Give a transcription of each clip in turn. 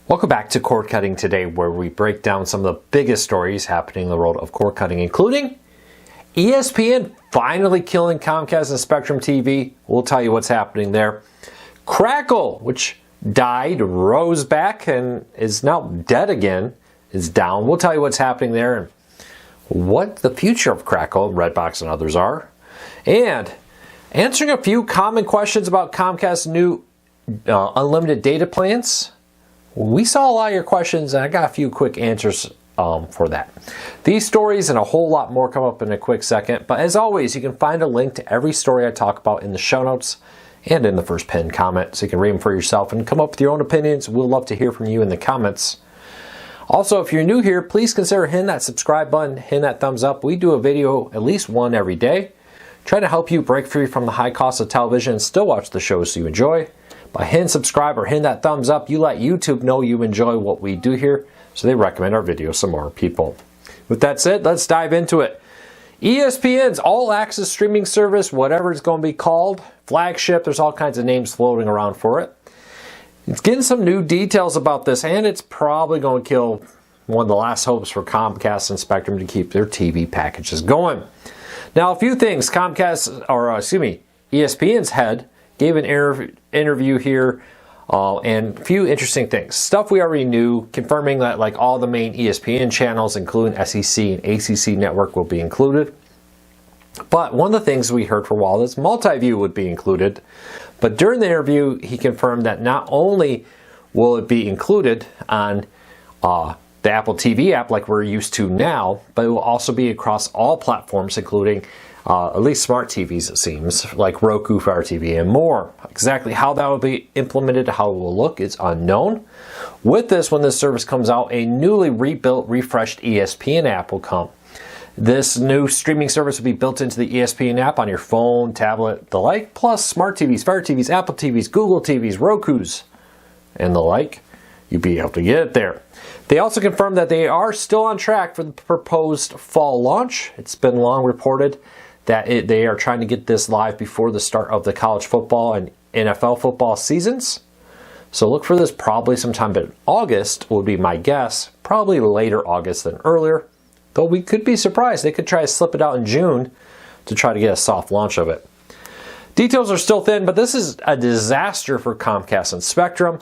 Welcome back to Cord Cutting Today, where we break down some of the biggest stories happening in the world of cord cutting, including ESPN finally killing Comcast and Spectrum TV. We'll tell you what's happening there. Crackle, which died, rose back, and is now dead again, is down. We'll tell you what's happening there and what the future of Crackle, Redbox, and others are. And answering a few common questions about Comcast's new unlimited data plans. We saw a lot of your questions, and I got a few quick answers for that. These stories and a whole lot more come up in a quick second, but as always, you can find a link to every story I talk about in the show notes and in the first pinned comment, so you can read them for yourself and come up with your own opinions. We'll love to hear from you in the comments. Also, if you're new here, please consider hitting that subscribe button, hitting that thumbs up. We do a video, at least one every day, trying to help you break free from the high cost of television and still watch the shows you enjoy. By hitting subscribe or hitting that thumbs up, you let YouTube know you enjoy what we do here, so they recommend our videos to more people. With that said, let's dive into it. ESPN's all-access streaming service, whatever it's going to be called, flagship, there's all kinds of names floating around for it. It's getting some new details about this, and it's probably going to kill one of the last hopes for Comcast and Spectrum to keep their TV packages going. Now, a few things. ESPN's head gave an interview here and a few interesting things. Stuff we already knew, confirming that like all the main ESPN channels, including SEC and ACC network, will be included. But one of the things we heard for a while is multi-view would be included. But during the interview, he confirmed that not only will it be included on the Apple TV app like we're used to now, but it will also be across all platforms, including at least smart TVs, it seems, like Roku, Fire TV, and more. Exactly how that will be implemented, how it will look, is unknown. With this, when this service comes out, a newly rebuilt, refreshed ESPN app will come. This new streaming service will be built into the ESPN app on your phone, tablet, the like, plus smart TVs, Fire TVs, Apple TVs, Google TVs, Rokus, and the like. You'll be able to get it there. They also confirmed that they are still on track for the proposed fall launch. It's been long reported that they are trying to get this live before the start of the college football and NFL football seasons. So look for this probably sometime in August would be my guess. Probably later August than earlier. Though we could be surprised. They could try to slip it out in June to try to get a soft launch of it. Details are still thin, but this is a disaster for Comcast and Spectrum.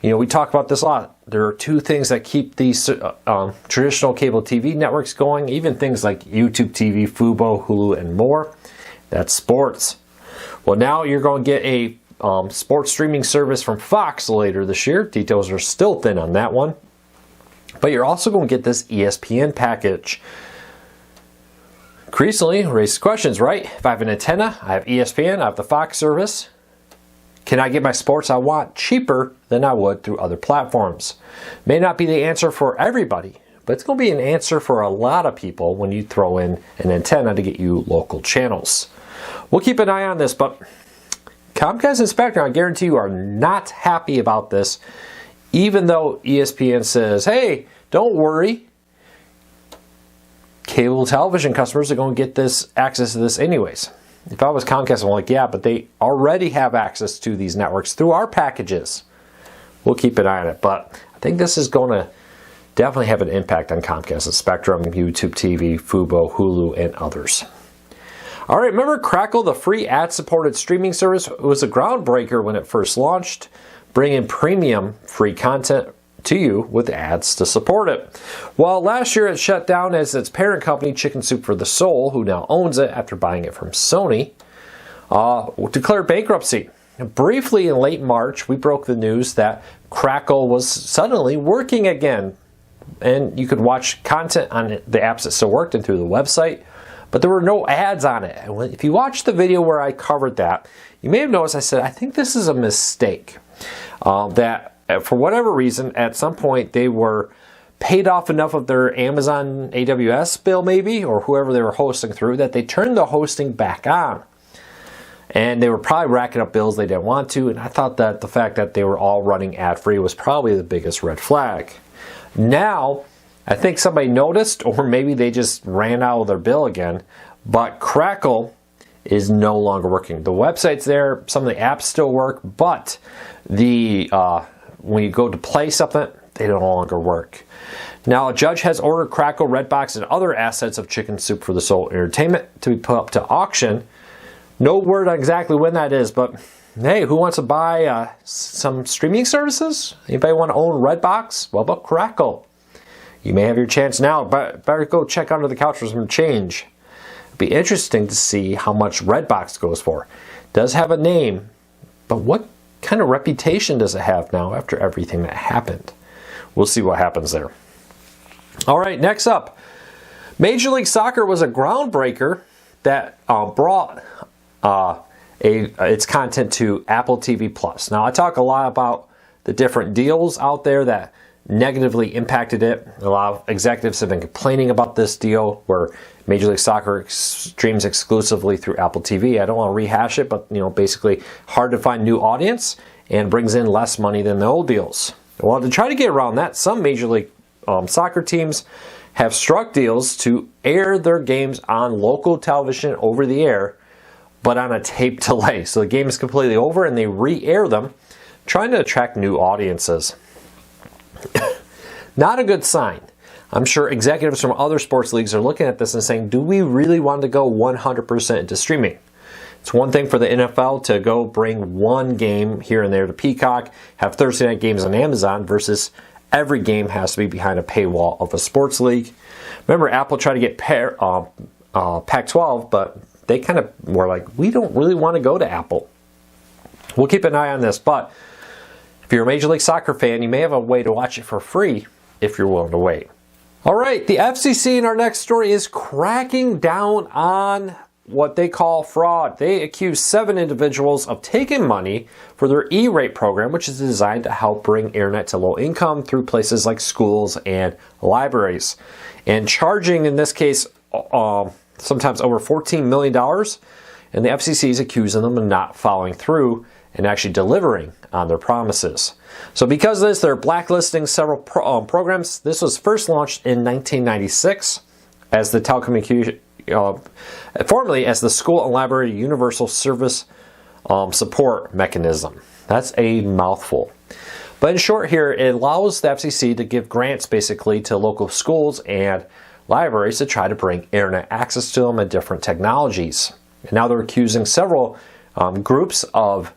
You know, we talk about this a lot. There are two things that keep these traditional cable TV networks going, even things like YouTube TV, Fubo, Hulu, and more. That's sports. Well, now you're going to get a sports streaming service from Fox later this year. Details are still thin on that one. But you're also going to get this ESPN package. Increasingly raises questions, right? If I have an antenna, I have ESPN, I have the Fox service. Can I get my sports I want cheaper than I would through other platforms? May not be the answer for everybody, but it's going to be an answer for a lot of people when you throw in an antenna to get you local channels. We'll keep an eye on this, but Comcast and Spectrum, I guarantee you, are not happy about this, even though ESPN says, hey, don't worry. Cable television customers are going to get this access to this anyways. If I was Comcast, I'm like, yeah, but they already have access to these networks through our packages. We'll keep an eye on it, but I think this is going to definitely have an impact on Comcast and Spectrum, YouTube TV, Fubo, Hulu, and others. All right, remember Crackle, the free ad-supported streaming service? It was a groundbreaker when it first launched, bringing premium free content to you with ads to support it. Well, last year it shut down as its parent company, Chicken Soup for the Soul, who now owns it after buying it from Sony, declared bankruptcy. Briefly in late March, we broke the news that Crackle was suddenly working again, and you could watch content on the apps that still worked and through the website, but there were no ads on it. And if you watched the video where I covered that, you may have noticed I said, I think this is a mistake. That for whatever reason, at some point they were paid off enough of their Amazon AWS bill maybe, or whoever they were hosting through, that they turned the hosting back on. And they were probably racking up bills they didn't want to, and I thought that the fact that they were all running ad-free was probably the biggest red flag. Now, I think somebody noticed, or maybe they just ran out of their bill again, but Crackle is no longer working. The website's there, some of the apps still work, but the when you go to play something, they no longer work. Now, a judge has ordered Crackle, Redbox, and other assets of Chicken Soup for the Soul Entertainment to be put up to auction. No word on exactly when that is, but hey, who wants to buy some streaming services? Anybody want to own Redbox? What about Crackle? You may have your chance now, but better go check under the couch for some change. It'd be interesting to see how much Redbox goes for. It does have a name, but what kind of reputation does it have now after everything that happened? We'll see what happens there. All right, next up, Major League Soccer was a groundbreaker that brought its content to Apple TV Plus. Now, I talk a lot about the different deals out there that negatively impacted it. A lot of executives have been complaining about this deal where Major League Soccer streams exclusively through Apple TV. I don't want to rehash it, but basically hard to find new audience and brings in less money than the old deals. Well, to try to get around that, some Major League Soccer teams have struck deals to air their games on local television over the air, but on a tape delay. So the game is completely over and they re-air them, trying to attract new audiences. Not a good sign. I'm sure executives from other sports leagues are looking at this and saying, do we really want to go 100% into streaming? It's one thing for the NFL to go bring one game here and there to Peacock, have Thursday night games on Amazon, versus every game has to be behind a paywall of a sports league. Remember, Apple tried to get Pac-12, but they kind of were like, we don't really want to go to Apple. We'll keep an eye on this, but if you're a Major League Soccer fan, you may have a way to watch it for free if you're willing to wait. All right, the FCC in our next story is cracking down on what they call fraud. They accuse 7 individuals of taking money for their E-rate program, which is designed to help bring internet to low income through places like schools and libraries. And charging, in this case, sometimes over $14 million. And the FCC is accusing them of not following through and actually delivering on their promises. So because of this, they're blacklisting several programs. This was first launched in 1996 as the telecommunication, formerly as the School and Library Universal Service Support Mechanism. That's a mouthful. But in short here, it allows the FCC to give grants basically to local schools and libraries to try to bring internet access to them and different technologies. And now they're accusing several groups of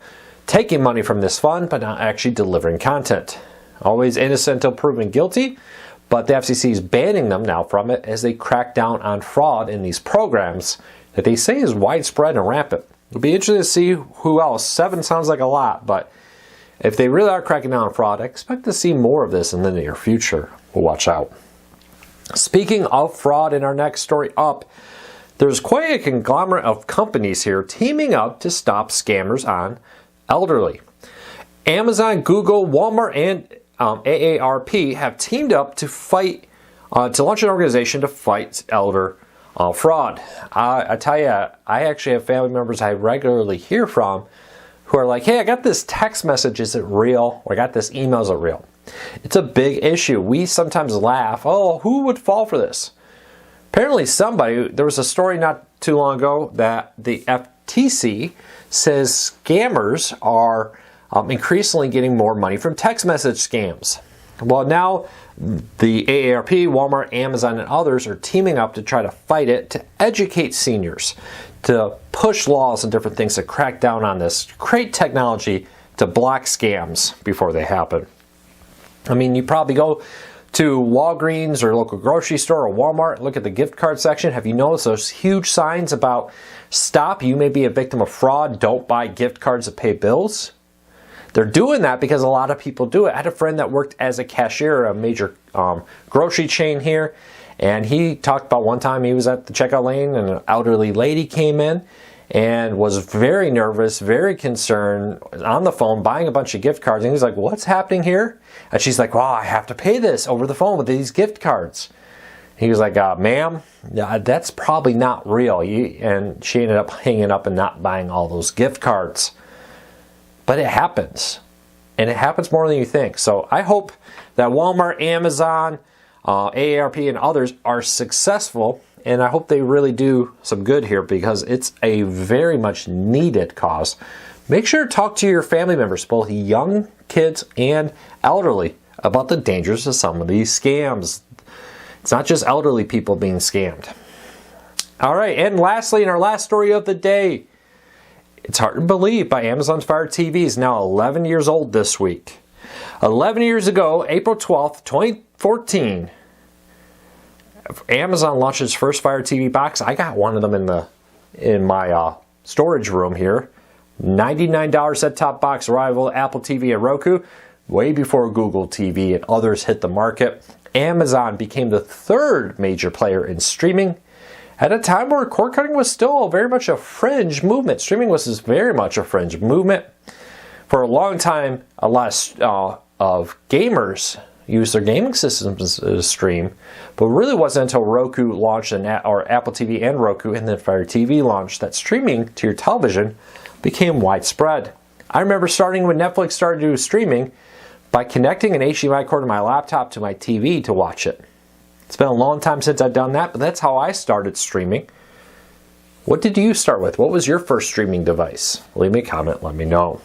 taking money from this fund but not actually delivering content. Always innocent until proven guilty, but the FCC is banning them now from it as they crack down on fraud in these programs that they say is widespread and rampant. It'll be interesting to see who else. 7 sounds like a lot, but if they really are cracking down on fraud, I expect to see more of this in the near future. We'll watch out. Speaking of fraud, in our next story up, there's quite a conglomerate of companies here teaming up to stop scammers on elderly. Amazon, Google, Walmart, and AARP have teamed up to fight, to launch an organization to fight elder fraud. I tell you, I actually have family members I regularly hear from who are like, hey, I got this text message, is it real? Or I got this email, is it real? It's a big issue. We sometimes laugh, oh, who would fall for this? Apparently somebody, there was a story not too long ago that the FTC says scammers are increasingly getting more money from text message scams. Well, now the AARP, Walmart, Amazon, and others are teaming up to try to fight it, to educate seniors, to push laws and different things to crack down on this, create technology to block scams before they happen. I mean, you probably go to Walgreens or local grocery store or Walmart, look at the gift card section. Have you noticed those huge signs about stop, you may be a victim of fraud, don't buy gift cards to pay bills? They're doing that because a lot of people do it. I had a friend that worked as a cashier at a major grocery chain here, and he talked about one time he was at the checkout lane and an elderly lady came in and was very nervous, very concerned, on the phone buying a bunch of gift cards. And he was like, what's happening here? And she's like, well, I have to pay this over the phone with these gift cards. He was like, ma'am, that's probably not real. And she ended up hanging up and not buying all those gift cards. But it happens. And it happens more than you think. So I hope that Walmart, Amazon, AARP, and others are successful. And I hope they really do some good here because it's a very much needed cause. Make sure to talk to your family members, both young kids and elderly, about the dangers of some of these scams. It's not just elderly people being scammed. All right, and lastly, in our last story of the day, it's hard to believe, but Amazon's Fire TV is now 11 years old this week. 11 years ago, April 12th, 2014, Amazon launched its first Fire TV box. I got one of them in my storage room here. $99 set-top box rival Apple TV and Roku, way before Google TV and others hit the market. Amazon became the third major player in streaming at a time where cord cutting was still very much a fringe movement. Streaming was very much a fringe movement. For a long time, a lot of gamers used their gaming systems to stream, but it really wasn't until Roku launched, or Apple TV and Roku, and then Fire TV launched, that streaming to your television became widespread. I remember starting when Netflix started to do streaming by connecting an HDMI cord to my laptop to my TV to watch it. It's been a long time since I've done that, but that's how I started streaming. What did you start with? What was your first streaming device? Leave me a comment, let me know.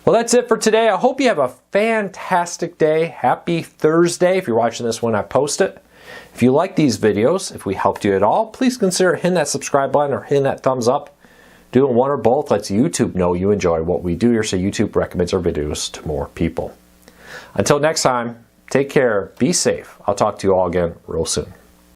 Well, that's it for today. I hope you have a fantastic day. Happy Thursday if you're watching this when I post it. If you like these videos, if we helped you at all, please consider hitting that subscribe button or hitting that thumbs up. Doing one or both lets YouTube know you enjoy what we do here, so YouTube recommends our videos to more people. Until next time, take care, be safe. I'll talk to you all again real soon.